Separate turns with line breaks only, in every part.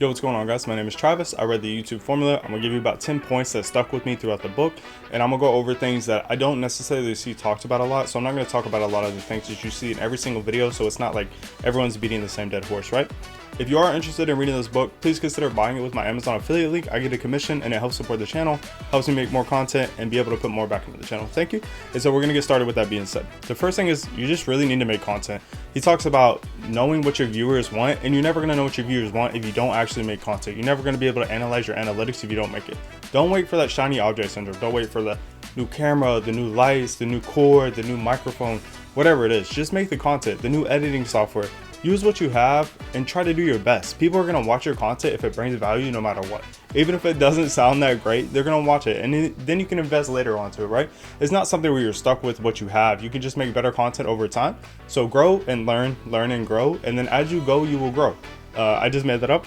Yo, what's going on, guys? My name is Travis. I read the YouTube formula. I'm gonna give you about 10 points that stuck with me throughout the book, and I'm gonna go over things that I don't necessarily see talked about a lot. So I'm not gonna talk about a lot of the things that you see in every single video, so it's not like everyone's beating the same dead horse, right? If you are interested in reading this book, please consider buying it with my Amazon affiliate link. I get a commission and it helps support the channel, helps me make more content and be able to put more back into the channel. Thank you. And so we're gonna get started with that being said. The first thing is you just really need to make content. He talks about knowing what your viewers want, and you're never gonna know what your viewers want if you don't actually make content. You're never gonna be able to analyze your analytics if you don't make it. Don't wait for that shiny object syndrome. Don't wait for the new camera, the new lights, the new cord, the new microphone, whatever it is. Just make the content, the new editing software. Use what you have and try to do your best. People are gonna watch your content if it brings value no matter what. Even if it doesn't sound that great, they're gonna watch it, and then you can invest later onto it, right? It's not something where you're stuck with what you have. You can just make better content over time. So grow and learn and grow, and then as you go, you will grow. I just made that up.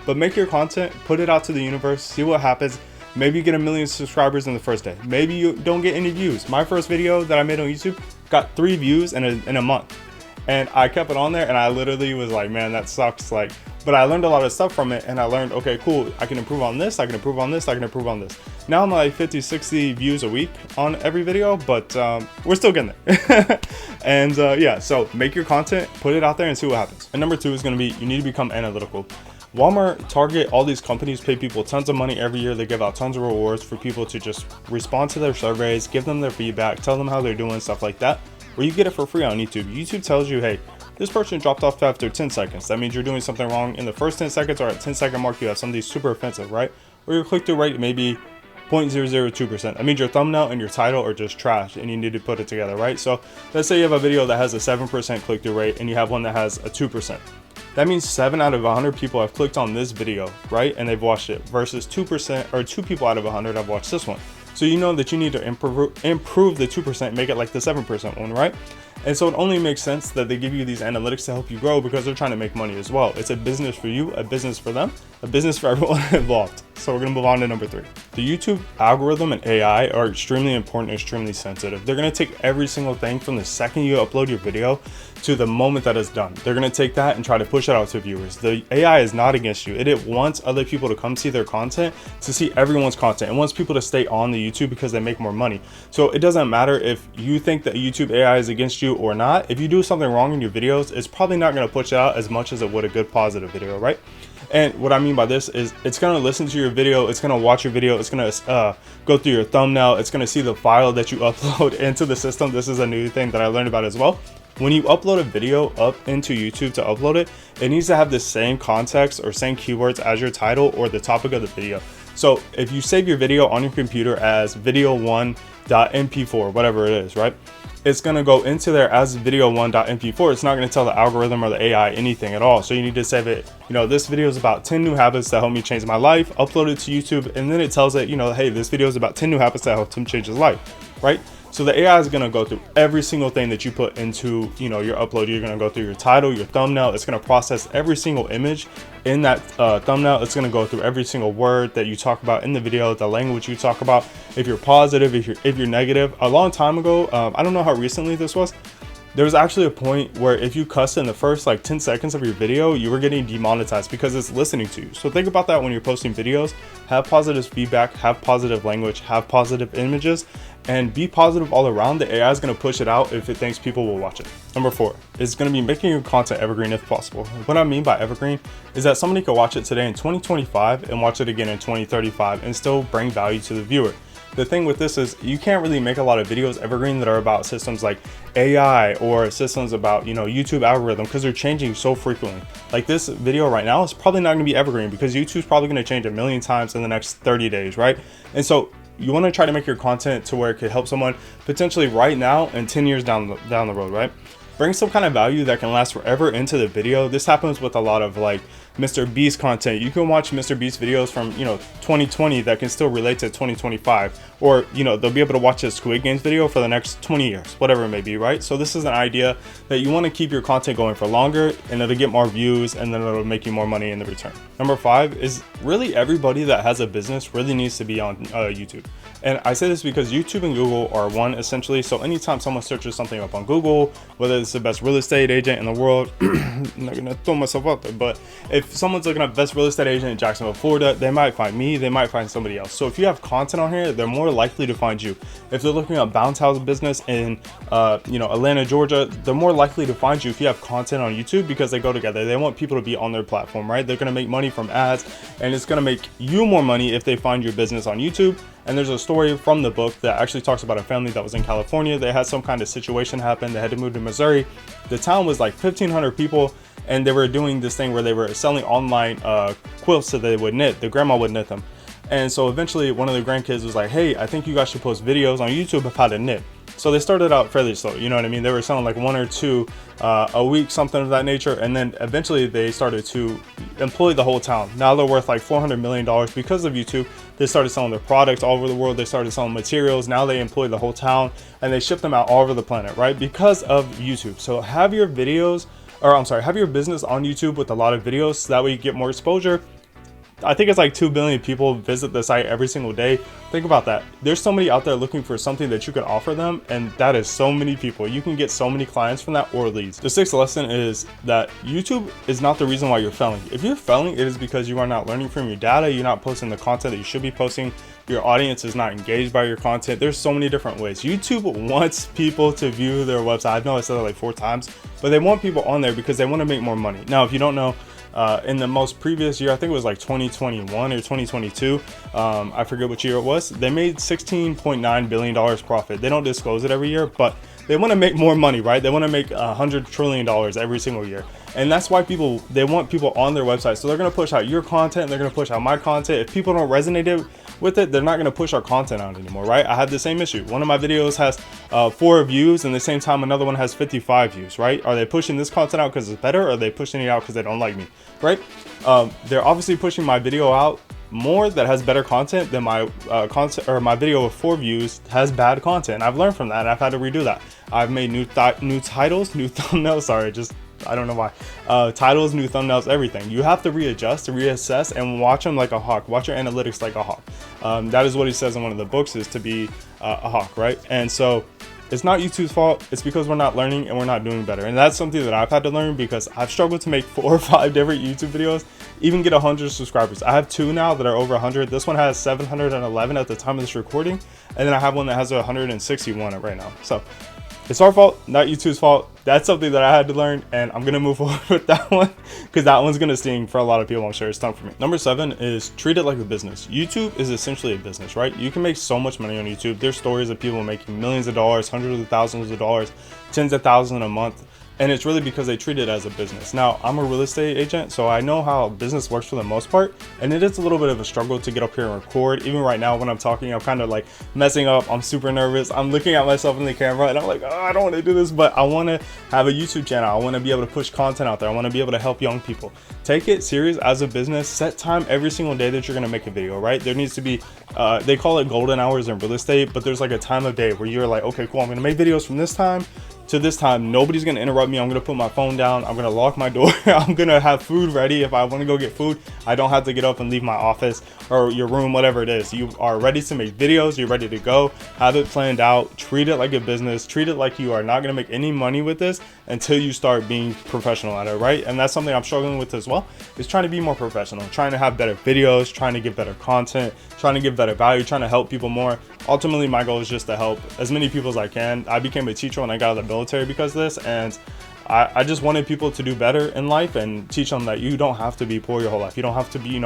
But make your content, put it out to the universe, see what happens. Maybe you get 1 million subscribers in the first day. Maybe you don't get any views. My first video that I made on YouTube got 3 views in a month. And I kept it on there, and I literally was like, man, that sucks. Like, but I learned a lot of stuff from it, and I learned, okay, cool, I can improve on this, I can improve on this, I can improve on this. Now I'm like 50, 60 views a week on every video, but we're still getting there. And yeah, so make your content, put it out there and see what happens. And number 2 is gonna be, you need to become analytical. Walmart, Target, all these companies pay people tons of money every year. They give out tons of rewards for people to just respond to their surveys, give them their feedback, tell them how they're doing, stuff like that. Or you get it for free on YouTube. YouTube tells you, hey, this person dropped off after 10 seconds. That means you're doing something wrong in the first 10 seconds, or at 10-second mark, you have something super offensive, right? Or your click-through rate maybe 0.002%. That means your thumbnail and your title are just trash and you need to put it together, right? So let's say you have a video that has a 7% click-through rate and you have one that has a 2%. That means 7 out of 100 people have clicked on this video, right? And they've watched it, versus 2% or 2 people out of 100 have watched this one. So you know that you need to improve the 2%, make it like the 7% one, right? And so it only makes sense that they give you these analytics to help you grow, because they're trying to make money as well. It's a business for you, a business for them, a business for everyone involved. So we're gonna move on to number 3. The YouTube algorithm and AI are extremely important, extremely sensitive. They're gonna take every single thing from the second you upload your video to the moment that it's done. They're gonna take that and try to push it out to viewers. The AI is not against you. It wants other people to come see their content, to see everyone's content. It wants people to stay on the YouTube because they make more money. So it doesn't matter if you think that YouTube AI is against you or not. If you do something wrong in your videos, it's probably not gonna push it out as much as it would a good positive video, right? And what I mean by this is it's gonna listen to your video, it's gonna watch your video, it's gonna go through your thumbnail, it's gonna see the file that you upload into the system. This is a new thing that I learned about as well. When you upload a video up into YouTube to upload it, it needs to have the same context or same keywords as your title or the topic of the video. So if you save your video on your computer as video1.mp4, whatever it is, right? It's gonna go into there as video1.mp4. It's not gonna tell the algorithm or the AI anything at all. So you need to save it, you know, this video is about 10 new habits that help me change my life, upload it to YouTube, and then it tells it, you know, hey, this video is about 10 new habits that help him change his life, right? So the AI is gonna go through every single thing that you put into, you know, your upload. You're gonna go through your title, your thumbnail. It's gonna process every single image in that thumbnail. It's gonna go through every single word that you talk about in the video, the language you talk about. If you're positive, if you're negative. A long time ago, I don't know how recently this was. There was actually a point where if you cussed in the first like 10 seconds of your video, you were getting demonetized because it's listening to you. So think about that when you're posting videos. Have positive feedback, have positive language, have positive images, and be positive all around. The AI is going to push it out if it thinks people will watch it. Number 4 is going to be making your content evergreen if possible. What I mean by evergreen is that somebody could watch it today in 2025 and watch it again in 2035 and still bring value to the viewer. The thing with this is you can't really make a lot of videos evergreen that are about systems like AI or systems about, you know, YouTube algorithm, because they're changing so frequently. Like this video right now is probably not going to be evergreen because YouTube's probably going to change 1 million times in the next 30 days, right? And so you want to try to make your content to where it could help someone potentially right now and 10 years down the road, right? Bring some kind of value that can last forever into the video. This happens with a lot of like Mr. Beast content. You can watch Mr. Beast videos from, you know, 2020 that can still relate to 2025, or, you know, they'll be able to watch a Squid Games video for the next 20 years, whatever it may be, right? So this is an idea that you want to keep your content going for longer, and it'll get more views, and then it'll make you more money in the return. Number 5 is really everybody that has a business really needs to be on YouTube. And I say this because YouTube and Google are one essentially. So anytime someone searches something up on Google, whether it's the best real estate agent in the world, I'm not gonna throw myself out there, but if if someone's looking up best real estate agent in Jacksonville, Florida, they might find me, they might find somebody else. So if you have content on here, they're more likely to find you. If they're looking up bounce house business in Atlanta, Georgia, they're more likely to find you if you have content on YouTube, because they go together. They want people to be on their platform, right? They're going to make money from ads, and it's going to make you more money if they find your business on YouTube. And there's a story from the book that actually talks about a family that was in California. They had some kind of situation happen. They had to move to Missouri. The town was like 1,500 people, and they were doing this thing where they were selling online quilts that they would knit. The grandma would knit them. And so eventually one of the grandkids was like, hey, I think you guys should post videos on YouTube of how to knit. So they started out fairly slow, you know what I mean? They were selling like 1 or 2 a week, something of that nature. And then eventually they started to employ the whole town. Now they're worth like $400 million because of YouTube. They started selling their products all over the world. They started selling materials. Now they employ the whole town, and they ship them out all over the planet, right? Because of YouTube. So have your videos, have your business on YouTube with a lot of videos, so that way you get more exposure. I think it's like 2 billion people visit the site every single day. Think about that. There's somebody out there looking for something that you can offer them, and that is so many people. You can get so many clients from that, or leads. The 6th lesson is that YouTube is not the reason why you're failing. If you're failing, it is because you are not learning from your data. You're not posting the content that you should be posting. Your audience is not engaged by your content. There's so many different ways. YouTube wants people to view their website. I know I said that like 4 times, but they want people on there because they want to make more money. Now, if you don't know, in the most previous year, I think it was like 2021 or 2022, I forget which year it was, they made $16.9 billion profit. They don't disclose it every year, but they want to make more money, right? They want to make $100 trillion every single year. And that's why they want people on their website. So they're going to push out your content. They're going to push out my content. If people don't resonate with it, they're not going to push our content out anymore, right? I had the same issue. One of my videos has 4 views, and the same time another one has 55 views, right? Are they pushing this content out because it's better, or are they pushing it out because they don't like me, right? They're obviously pushing my video out more that has better content than my content, or my video with 4 views has bad content. I've learned from that, and I've had to redo that. I've made new titles, new thumbnails. Sorry, I don't know why. Titles, new thumbnails, everything. You have to readjust, reassess, and watch them like a hawk. Watch your analytics like a hawk. That is what he says in one of the books, is to be a hawk, right? And so it's not YouTube's fault. It's because we're not learning and we're not doing better. And that's something that I've had to learn, because I've struggled to make 4 or 5 different YouTube videos, even get 100 subscribers. I have 2 now that are over 100. This one has 711 at the time of this recording. And then I have one that has 161 right now. So it's our fault, not YouTube's fault. That's something that I had to learn, and I'm gonna move forward with that one, because that one's gonna sting for a lot of people. I'm sure it's time for me. Number 7 is treat it like a business. YouTube is essentially a business, right? You can make so much money on YouTube. There's stories of people making millions of dollars, hundreds of thousands of dollars, tens of thousands a month. And it's really because they treat it as a business. Now, I'm a real estate agent, so I know how business works for the most part. And it is a little bit of a struggle to get up here and record. Even right now when I'm talking, I'm kind of like messing up. I'm super nervous. I'm looking at myself in the camera and I'm like, oh, I don't want to do this, but I want to have a YouTube channel. I want to be able to push content out there. I want to be able to help young people. Take it serious as a business. Set time every single day that you're going to make a video, right? There needs to be, they call it golden hours in real estate, but there's like a time of day where you're like, okay, cool, I'm going to make videos from this time to this time. Nobody's gonna interrupt me. I'm gonna put my phone down. I'm gonna lock my door. I'm gonna have food ready. If I want to go get food, I don't have to get up and leave my office or your room, whatever it is. You are ready to make videos. You're ready to go. Have it planned out. Treat it like a business. Treat it like you are not gonna make any money with this until you start being professional at it, right? And that's something I'm struggling with as well, is trying to be more professional, trying to have better videos, trying to get better content, trying to give better value, trying to help people more. Ultimately, my goal is just to help as many people as I can. I became a teacher when I got out of the military because of this, and I just wanted people to do better in life and teach them that you don't have to be poor your whole life. You don't have to be,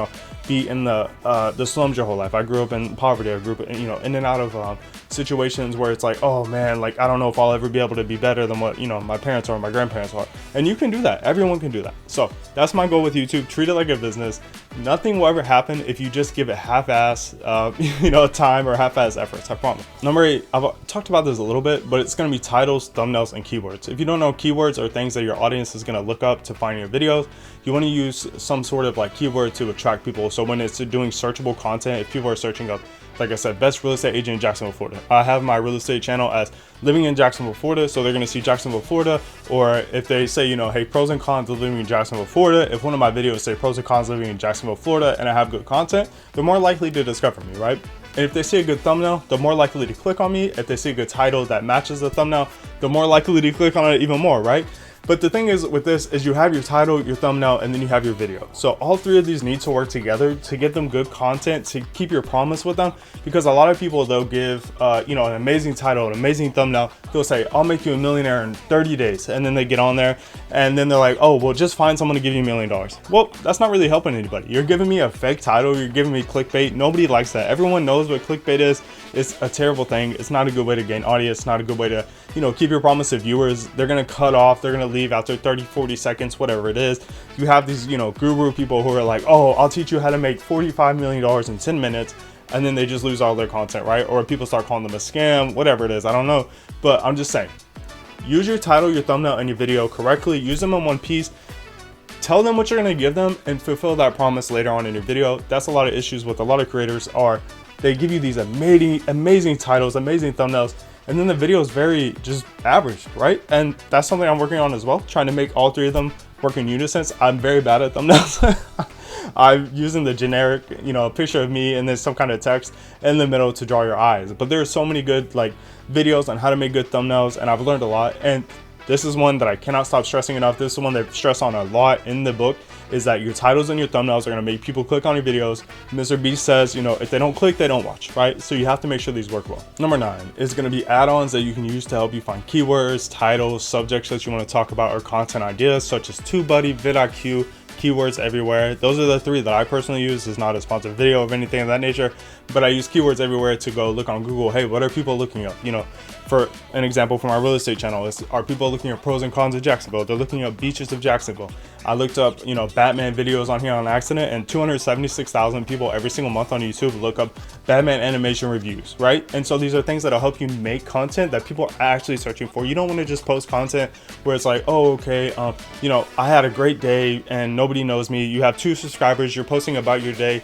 be in the slums your whole life. I grew up in poverty. I grew up, in and out of situations where it's like, oh man, like I don't know if I'll ever be able to be better than what my parents or my grandparents are. And you can do that. Everyone can do that. So that's my goal with YouTube. Treat it like a business. Nothing will ever happen if you just give it half-ass, time or half-ass efforts. I promise. Number 8, I've talked about this a little bit, but it's going to be titles, thumbnails, and keywords. If you don't know, keywords are things that your audience is going to look up to find your videos. You want to use some sort of like keyword to attract people. So when it's doing searchable content, if people are searching up, like I said, best real estate agent in Jacksonville, Florida. I have my real estate channel as living in Jacksonville, Florida. So they're going to see Jacksonville, Florida. Or if they say, hey, pros and cons of living in Jacksonville, Florida. If one of my videos say pros and cons living in Jacksonville, Florida, and I have good content, they're more likely to discover me, right? And if they see a good thumbnail, they're more likely to click on me. If they see a good title that matches the thumbnail, they're more likely to click on it even more, right? But the thing is with this is you have your title, your thumbnail, and then you have your video. So all three of these need to work together to get them good content, to keep your promise with them. Because a lot of people, they'll give you know, an amazing title, an amazing thumbnail. They'll say, I'll make you a millionaire in 30 days. And then they get on there and then they're like, oh, well, just find someone to give you $1 million. Well, that's not really helping anybody. You're giving me a fake title. You're giving me clickbait. Nobody likes that. Everyone knows what clickbait is. It's a terrible thing. It's not a good way to gain audience. It's not a good way to, you know, keep your promise to viewers. They're going to cut off. They're going to leave after 30, 40 seconds, whatever it is. You have these, you know, guru people who are like, oh, I'll teach you how to make $45 million in 10 minutes. And then they just lose all their content, right? Or people start calling them a scam, whatever it is. I don't know. But I'm just saying, use your title, your thumbnail, and your video correctly. Use them in one piece. Tell them what you're going to give them and fulfill that promise later on in your video. That's a lot of issues with a lot of creators are they give you these amazing titles, amazing thumbnails, and then the video is very just average, right? And that's something I'm working on as well, trying to make all three of them work in unison. I'm very bad at thumbnails. I'm using the generic, you know, picture of me and then some kind of text in the middle to draw your eyes. But there are so many good like videos on how to make good thumbnails, and I've learned a lot. And this is one that I cannot stop stressing enough. This is one that I stress on a lot in the book, is that your titles and your thumbnails are going to make people click on your videos. Mr. Beast says, you know, if they don't click, they don't watch, right? So you have to make sure these work well. Number 9 is going to be add-ons that you can use to help you find keywords, titles, subjects that you want to talk about, or content ideas such as TubeBuddy, vidIQ, Keywords Everywhere. Those are the 3 that I personally use. It's not a sponsored video of anything of that nature, but I use Keywords Everywhere to go look on Google. Hey, what are people looking up? You know, for an example from our real estate channel, are people looking at pros and cons of Jacksonville? They're looking up beaches of Jacksonville. I looked up, you know, Batman videos on here on accident, and 276,000 people every single month on YouTube look up Batman animation reviews, right? And so these are things that'll help you make content that people are actually searching for. You don't want to just post content where it's like, oh, okay, you know, I had a great day and nobody knows me. You have 2 subscribers, you're posting about your day.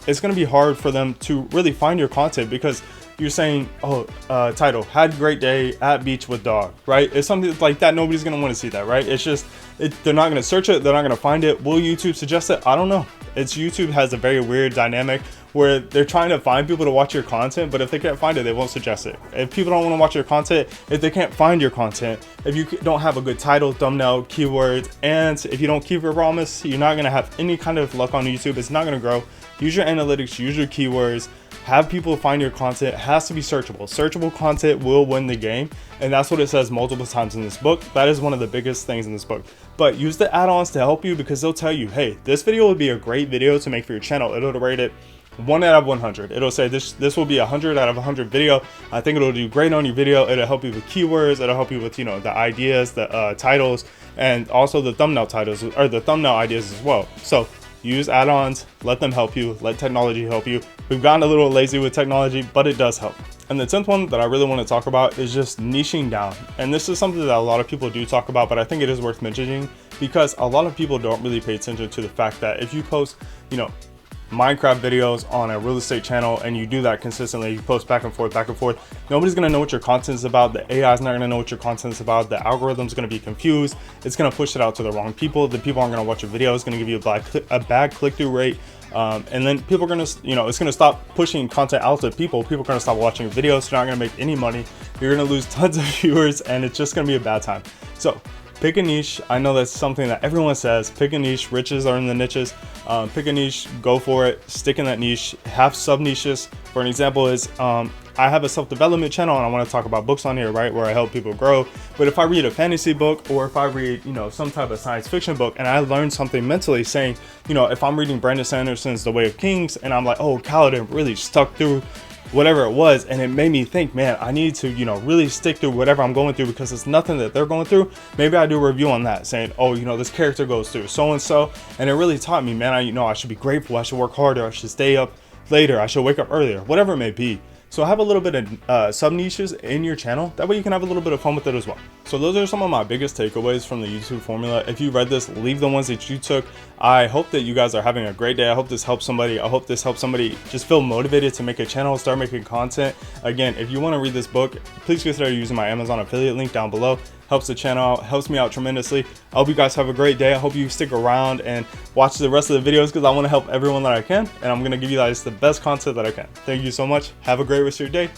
It's going to be hard for them to really find your content because you're saying, oh, title, had great day at beach with dog, right? It's something like that. Nobody's going to want to see that, right? It's just, they're not going to search it. They're not going to find it. Will YouTube suggest it? I don't know. YouTube has a very weird dynamic where they're trying to find people to watch your content, but if they can't find it, they won't suggest it. If people don't want to watch your content, if they can't find your content, if you don't have a good title, thumbnail, keywords, and if you don't keep your promise, you're not going to have any kind of luck on YouTube. It's not going to grow. Use your analytics, use your keywords, have people find your content. It has to be searchable. Searchable content will win the game, and that's what it says multiple times in this book. That is one of the biggest things in this book. But use the add-ons to help you, because they'll tell you, hey, this video would be a great video to make for your channel. It'll rate it 1 out of 100. It'll say this will be 100 out of 100 video. I think it'll do great on your video. It'll help you with keywords. It'll help you with, you know, the ideas, the titles, and also the thumbnail titles, or the thumbnail ideas as well. So use add-ons, let them help you, let technology help you. We've gotten a little lazy with technology, but it does help. And the 10th one that I really want to talk about is just niching down. And this is something that a lot of people do talk about, but I think it is worth mentioning, because a lot of people don't really pay attention to the fact that if you post, you know, Minecraft videos on a real estate channel and you do that consistently, you post back and forth, nobody's going to know what your content is about. The AI is not going to know what your content is about. The algorithm's going to be confused. It's going to push it out to the wrong people. The people aren't going to watch your video. It's going to give you a bad click-through rate. And then people are going to, you know, it's going to stop pushing content out to people. People are going to stop watching your videos. You're not going to make any money. You're going to lose tons of viewers, and it's just going to be a bad time. So pick a niche. I know that's something that everyone says. Pick a niche. Riches are in the niches. Pick a niche, go for it, stick in that niche, have sub niches. For an example is, I have a self-development channel and I want to talk about books on here, right, where I help people grow. But if I read a fantasy book, or if I read, you know, some type of science fiction book, and I learn something mentally, saying, you know, if I'm reading Brandon Sanderson's The Way of Kings and I'm like, oh, Kaladin really stuck through whatever it was, and it made me think, man, I need to, you know, really stick through whatever I'm going through, because it's nothing that they're going through. Maybe I do a review on that, saying, oh, you know, this character goes through so and so, and it really taught me, man, I should be grateful, I should work harder, I should stay up later, I should wake up earlier, whatever it may be. So have a little bit of sub niches in your channel. That way you can have a little bit of fun with it as well. So those are some of my biggest takeaways from the YouTube formula. If you read this, leave the ones that you took. I hope that you guys are having a great day. I hope this helps somebody. I hope this helps somebody just feel motivated to make a channel, start making content. Again, if you want to read this book, please consider using my Amazon affiliate link down below. Helps the channel out, helps me out tremendously. I hope you guys have a great day. I hope you stick around and watch the rest of the videos, because I want to help everyone that I can, and I'm going to give you guys the best content that I can. Thank you so much. Have a great rest of your day.